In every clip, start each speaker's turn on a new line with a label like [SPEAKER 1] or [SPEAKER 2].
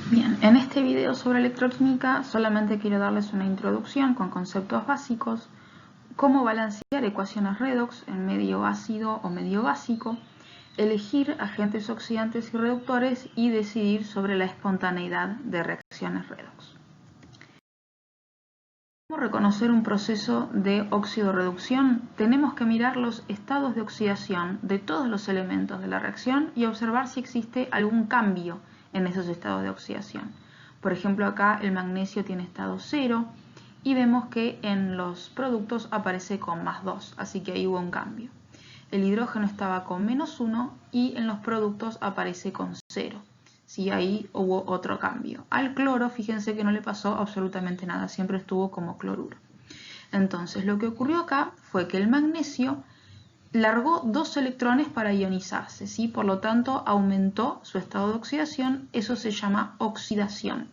[SPEAKER 1] Bien, en este video sobre electroquímica solamente quiero darles una introducción con conceptos básicos, cómo balancear ecuaciones redox en medio ácido o medio básico, elegir agentes oxidantes y reductores y decidir sobre la espontaneidad de reacciones redox. ¿Cómo reconocer un proceso de óxido-reducción? Tenemos que mirar los estados de oxidación de todos los elementos de la reacción y observar si existe algún cambio en esos estados de oxidación. Por ejemplo, acá el magnesio tiene estado 0 y vemos que en los productos aparece con +2, así que ahí hubo un cambio. El hidrógeno estaba con -1 y en los productos aparece con 0. Sí, ahí hubo otro cambio. Al cloro, fíjense que no le pasó absolutamente nada, siempre estuvo como cloruro. Entonces, lo que ocurrió acá fue que el magnesio largó 2 electrones para ionizarse, ¿sí? Por lo tanto, aumentó su estado de oxidación, eso se llama oxidación.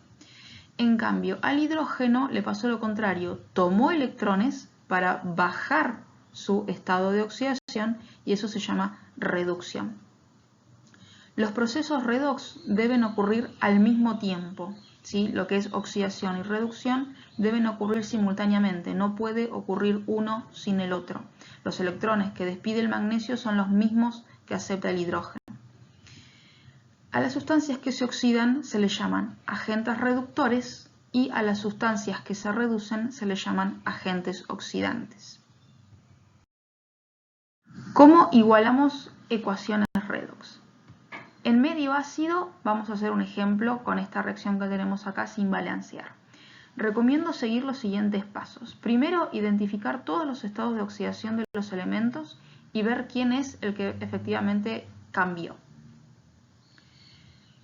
[SPEAKER 1] En cambio, al hidrógeno le pasó lo contrario, tomó electrones para bajar su estado de oxidación y eso se llama reducción. Los procesos redox deben ocurrir al mismo tiempo, ¿sí? Lo que es oxidación y reducción deben ocurrir simultáneamente, no puede ocurrir uno sin el otro. Los electrones que despide el magnesio son los mismos que acepta el hidrógeno. A las sustancias que se oxidan se les llaman agentes reductores y a las sustancias que se reducen se les llaman agentes oxidantes. ¿Cómo igualamos ecuaciones redox? En medio ácido vamos a hacer un ejemplo con esta reacción que tenemos acá sin balancear. Recomiendo seguir los siguientes pasos. Primero, identificar todos los estados de oxidación de los elementos y ver quién es el que efectivamente cambió.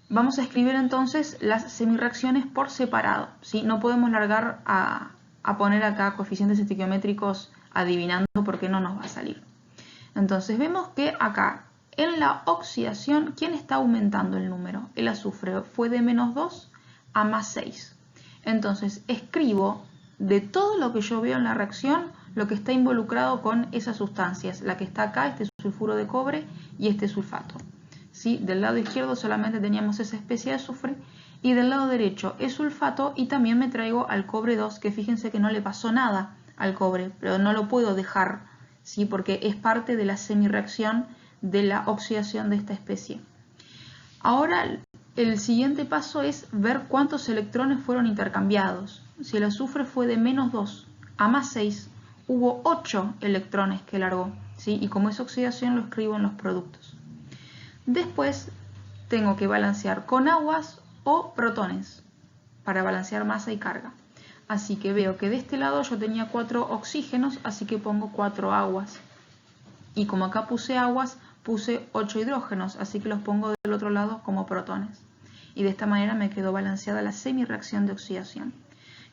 [SPEAKER 1] Vamos a escribir entonces las semirreacciones por separado, ¿sí? No podemos largar a poner acá coeficientes estequiométricos adivinando porque no nos va a salir. Entonces vemos que acá en la oxidación, ¿quién está aumentando el número? El azufre fue de -2 a +6. Entonces escribo de todo lo que yo veo en la reacción lo que está involucrado con esas sustancias. La que está acá, este sulfuro de cobre y este sulfato. ¿Sí? Del lado izquierdo solamente teníamos esa especie de azufre y del lado derecho es sulfato y también me traigo al cobre 2, que fíjense que no le pasó nada al cobre, pero no lo puedo dejar, ¿sí? Porque es parte de la semirreacción de la oxidación de esta especie. Ahora el siguiente paso es ver cuántos electrones fueron intercambiados. Si el azufre fue de -2 a +6, hubo 8 electrones que largó, ¿sí? Y como es oxidación lo escribo en los productos. Después tengo que balancear con aguas o protones para balancear masa y carga. Así que veo que de este lado yo tenía 4 oxígenos, así que pongo 4 aguas. Y como acá puse aguas, puse 8 hidrógenos, así que los pongo del otro lado como protones. Y de esta manera me quedó balanceada la semirreacción de oxidación.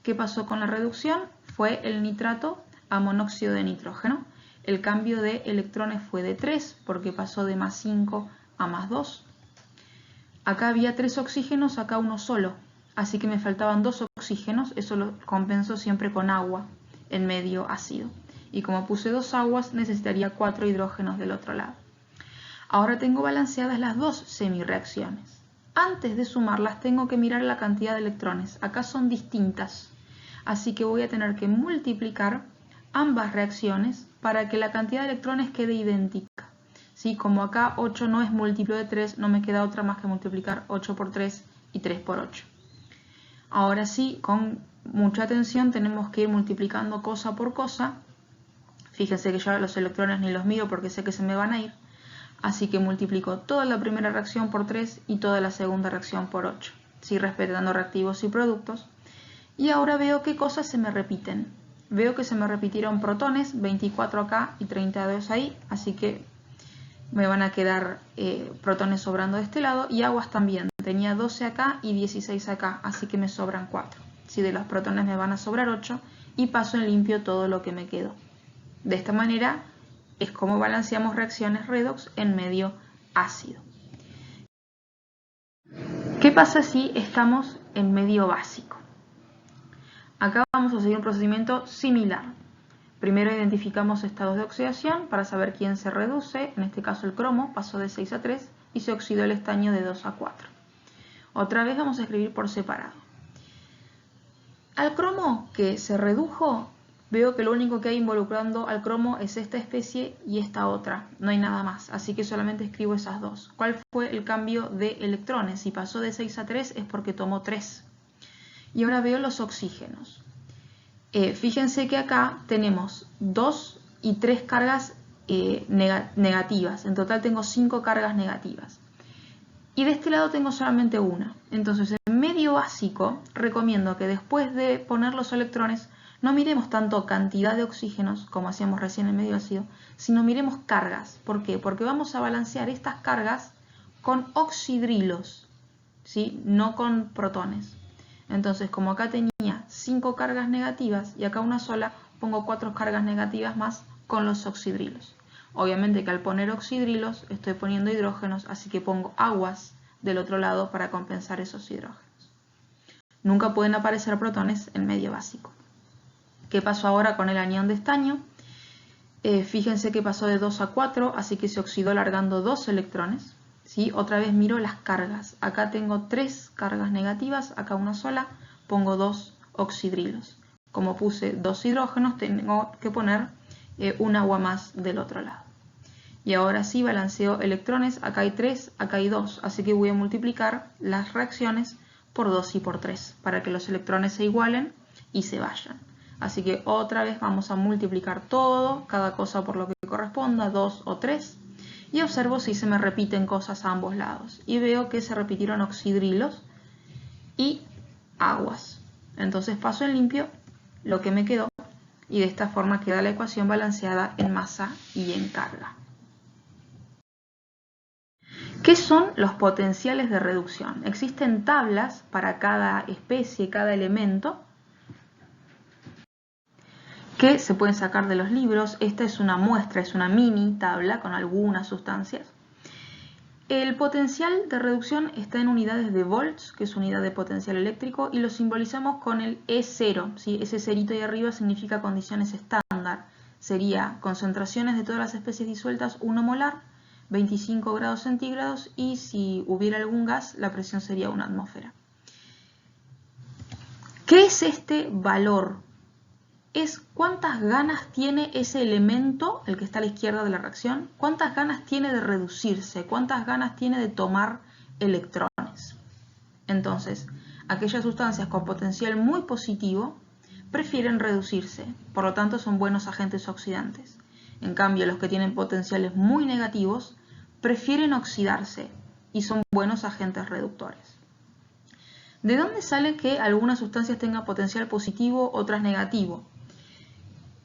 [SPEAKER 1] ¿Qué pasó con la reducción? Fue el nitrato a monóxido de nitrógeno. El cambio de electrones fue de 3, porque pasó de +5 a +2. Acá había 3 oxígenos, acá uno solo. Así que me faltaban 2 oxígenos, eso lo compenso siempre con agua en medio ácido. Y como puse 2 aguas, necesitaría 4 hidrógenos del otro lado. Ahora tengo balanceadas las 2 semirreacciones. Antes de sumarlas tengo que mirar la cantidad de electrones. Acá son distintas, así que voy a tener que multiplicar ambas reacciones para que la cantidad de electrones quede idéntica. ¿Sí? Como acá 8 no es múltiplo de 3, no me queda otra más que multiplicar 8 por 3 y 3 por 8. Ahora sí, con mucha atención tenemos que ir multiplicando cosa por cosa. Fíjense que ya los electrones ni los miro porque sé que se me van a ir. Así que multiplico toda la primera reacción por 3 y toda la segunda reacción por 8, ¿sí? Respetando reactivos y productos. Y ahora veo qué cosas se me repiten. Veo que se me repitieron protones, 24 acá y 32 ahí, así que me van a quedar protones sobrando de este lado, y aguas también. Tenía 12 acá y 16 acá, así que me sobran 4. ¿Sí? De los protones me van a sobrar 8 y paso en limpio todo lo que me quedó. De esta manera es como balanceamos reacciones redox en medio ácido. ¿Qué pasa si estamos en medio básico? Acá vamos a seguir un procedimiento similar. Primero identificamos estados de oxidación para saber quién se reduce. En este caso el cromo pasó de 6 a 3 y se oxidó el estaño de 2 a 4. Otra vez vamos a escribir por separado. Al cromo que se redujo, veo que lo único que hay involucrando al cromo es esta especie y esta otra, no hay nada más, así que solamente escribo esas dos. ¿Cuál fue el cambio de electrones? Si pasó de 6 a 3 es porque tomó 3. Y ahora veo los oxígenos. Fíjense que acá tenemos 2 y 3 cargas negativas, en total tengo 5 cargas negativas. Y de este lado tengo solamente una. Entonces, en medio básico, recomiendo que después de poner los electrones, no miremos tanto cantidad de oxígenos, como hacíamos recién en medio ácido, sino miremos cargas. ¿Por qué? Porque vamos a balancear estas cargas con oxidrilos, ¿sí? No con protones. Entonces, como acá tenía 5 cargas negativas y acá una sola, pongo 4 cargas negativas más con los oxidrilos. Obviamente que al poner oxidrilos estoy poniendo hidrógenos, así que pongo aguas del otro lado para compensar esos hidrógenos. Nunca pueden aparecer protones en medio básico. ¿Qué pasó ahora con el anión de estaño? Fíjense que pasó de 2 a 4, así que se oxidó largando 2 electrones. ¿Sí? Otra vez miro las cargas. Acá tengo 3 cargas negativas, acá una sola, pongo 2 oxidrilos. Como puse 2 hidrógenos, tengo que poner un agua más del otro lado. Y ahora sí balanceo electrones, acá hay 3, acá hay 2, así que voy a multiplicar las reacciones por 2 y por 3, para que los electrones se igualen y se vayan. Así que otra vez vamos a multiplicar todo, cada cosa por lo que corresponda, 2 o 3, y observo si se me repiten cosas a ambos lados. Y veo que se repitieron oxidrilos y aguas. Entonces paso en limpio lo que me quedó, y de esta forma queda la ecuación balanceada en masa y en carga. ¿Qué son los potenciales de reducción? Existen tablas para cada especie, cada elemento, que se pueden sacar de los libros. Esta es una muestra, es una mini tabla con algunas sustancias. El potencial de reducción está en unidades de volts, que es unidad de potencial eléctrico, y lo simbolizamos con el E0. ¿Sí? Ese cerito ahí arriba significa condiciones estándar. Sería concentraciones de todas las especies disueltas 1 molar, 25 grados centígrados, y si hubiera algún gas, la presión sería 1 atmósfera. ¿Qué es este valor? Es cuántas ganas tiene ese elemento, el que está a la izquierda de la reacción, cuántas ganas tiene de reducirse, cuántas ganas tiene de tomar electrones. Entonces, aquellas sustancias con potencial muy positivo prefieren reducirse, por lo tanto son buenos agentes oxidantes. En cambio, los que tienen potenciales muy negativos prefieren oxidarse y son buenos agentes reductores. ¿De dónde sale que algunas sustancias tengan potencial positivo, otras negativo?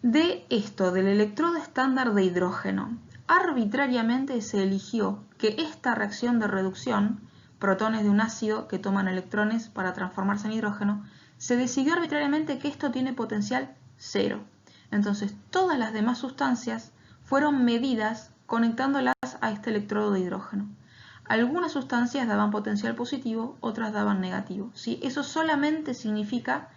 [SPEAKER 1] De esto, del electrodo estándar de hidrógeno. Arbitrariamente se eligió que esta reacción de reducción, protones de un ácido que toman electrones para transformarse en hidrógeno, se decidió arbitrariamente que esto tiene potencial 0. Entonces, todas las demás sustancias fueron medidas conectándolas a este electrodo de hidrógeno. Algunas sustancias daban potencial positivo, otras daban negativo. ¿Sí? Eso solamente significa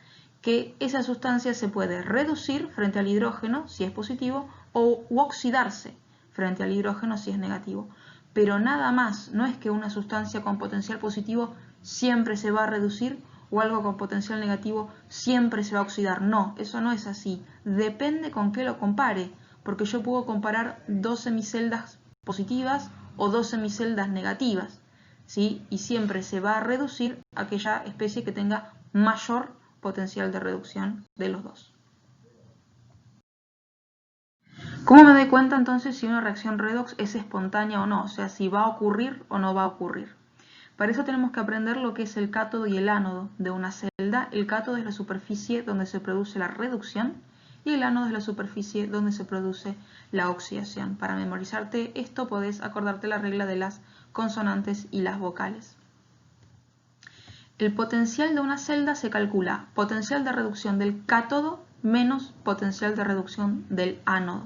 [SPEAKER 1] que esa sustancia se puede reducir frente al hidrógeno si es positivo o oxidarse frente al hidrógeno si es negativo. Pero nada más, no es que una sustancia con potencial positivo siempre se va a reducir o algo con potencial negativo siempre se va a oxidar. No, eso no es así. Depende con qué lo compare, porque yo puedo comparar 2 semiceldas positivas o 2 semiceldas negativas, ¿sí? Y siempre se va a reducir aquella especie que tenga mayor potencial de reducción de los dos. ¿Cómo me doy cuenta entonces si una reacción redox es espontánea o no? O sea, si va a ocurrir o no va a ocurrir. Para eso tenemos que aprender lo que es el cátodo y el ánodo de una celda. El cátodo es la superficie donde se produce la reducción y el ánodo es la superficie donde se produce la oxidación. Para memorizarte esto podés acordarte la regla de las consonantes y las vocales. El potencial de una celda se calcula potencial de reducción del cátodo menos potencial de reducción del ánodo.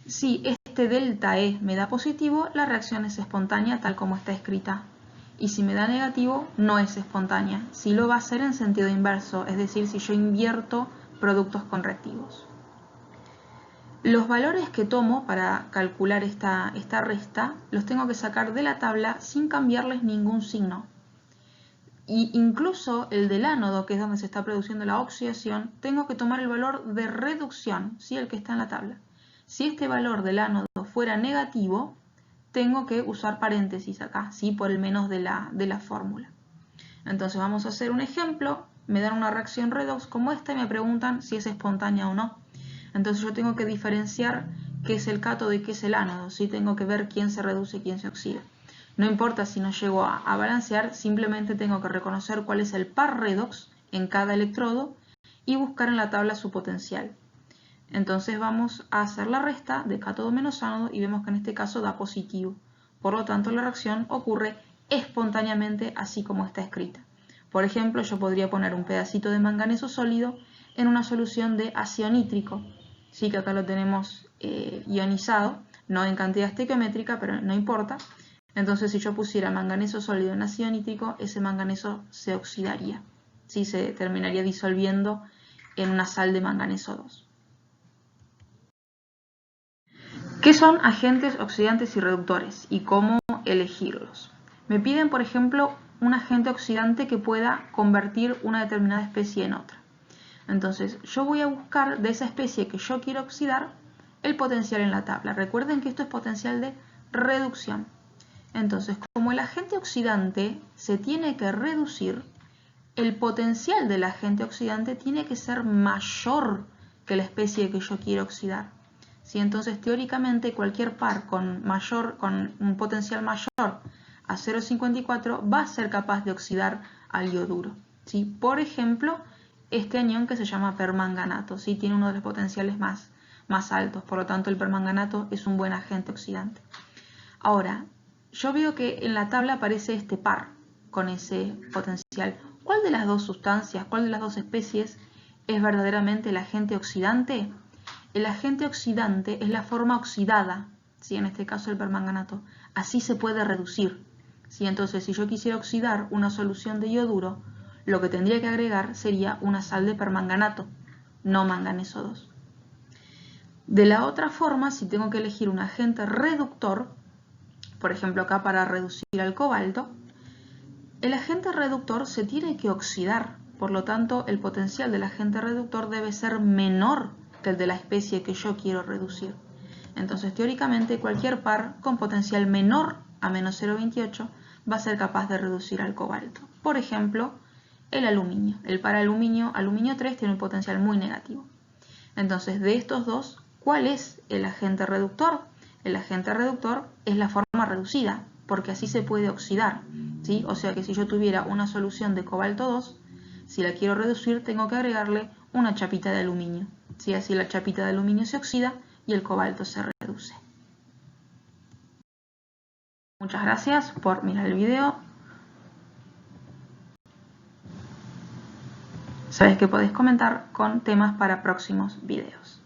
[SPEAKER 1] Si este delta E me da positivo, la reacción es espontánea tal como está escrita. Y si me da negativo, no es espontánea. Sí lo va a hacer en sentido inverso, es decir, si yo invierto productos con reactivos. Los valores que tomo para calcular esta resta los tengo que sacar de la tabla sin cambiarles ningún signo. Y incluso el del ánodo, que es donde se está produciendo la oxidación, tengo que tomar el valor de reducción, ¿sí? El que está en la tabla. Si este valor del ánodo fuera negativo, tengo que usar paréntesis acá, ¿sí? Por el menos de la fórmula. Entonces vamos a hacer un ejemplo, me dan una reacción redox como esta y me preguntan si es espontánea o no. Entonces yo tengo que diferenciar qué es el cátodo y qué es el ánodo, ¿sí? Tengo que ver quién se reduce y quién se oxida. No importa si no llego a balancear, simplemente tengo que reconocer cuál es el par redox en cada electrodo y buscar en la tabla su potencial. Entonces vamos a hacer la resta de cátodo menos ánodo y vemos que en este caso da positivo. Por lo tanto, la reacción ocurre espontáneamente así como está escrita. Por ejemplo, yo podría poner un pedacito de manganeso sólido en una solución de ácido nítrico. Sí que acá lo tenemos ionizado, no en cantidad estequiométrica, pero no importa. Entonces, si yo pusiera manganeso sólido en ácido nítrico, ese manganeso se oxidaría. ¿Sí? Se terminaría disolviendo en una sal de manganeso 2. ¿Qué son agentes oxidantes y reductores y cómo elegirlos? Me piden, por ejemplo, un agente oxidante que pueda convertir una determinada especie en otra. Entonces, yo voy a buscar de esa especie que yo quiero oxidar el potencial en la tabla. Recuerden que esto es potencial de reducción. Entonces, como el agente oxidante se tiene que reducir, el potencial del agente oxidante tiene que ser mayor que la especie que yo quiero oxidar. ¿Sí? Entonces, teóricamente, cualquier par con un potencial mayor a 0,54 va a ser capaz de oxidar al ioduro. ¿Sí? Por ejemplo, este anión que se llama permanganato, ¿sí? Tiene uno de los potenciales más altos, por lo tanto el permanganato es un buen agente oxidante. Ahora, yo veo que en la tabla aparece este par con ese potencial. ¿Cuál de las dos sustancias, cuál de las dos especies es verdaderamente el agente oxidante? El agente oxidante es la forma oxidada, ¿sí? En este caso el permanganato. Así se puede reducir. ¿Sí? Entonces, si yo quisiera oxidar una solución de ioduro, lo que tendría que agregar sería una sal de permanganato, no manganeso 2. De la otra forma, si tengo que elegir un agente reductor, por ejemplo acá para reducir al cobalto, el agente reductor se tiene que oxidar, por lo tanto el potencial del agente reductor debe ser menor que el de la especie que yo quiero reducir. Entonces teóricamente cualquier par con potencial menor a menos 0,28 va a ser capaz de reducir al cobalto. Por ejemplo, el aluminio. El par aluminio 3 tiene un potencial muy negativo. Entonces de estos dos, ¿cuál es el agente reductor? El agente reductor es la forma reducida, porque así se puede oxidar, ¿sí? O sea que si yo tuviera una solución de cobalto 2, si la quiero reducir tengo que agregarle una chapita de aluminio, ¿sí? Así la chapita de aluminio se oxida y el cobalto se reduce. Muchas gracias por mirar el video. Sabes que podés comentar con temas para próximos videos.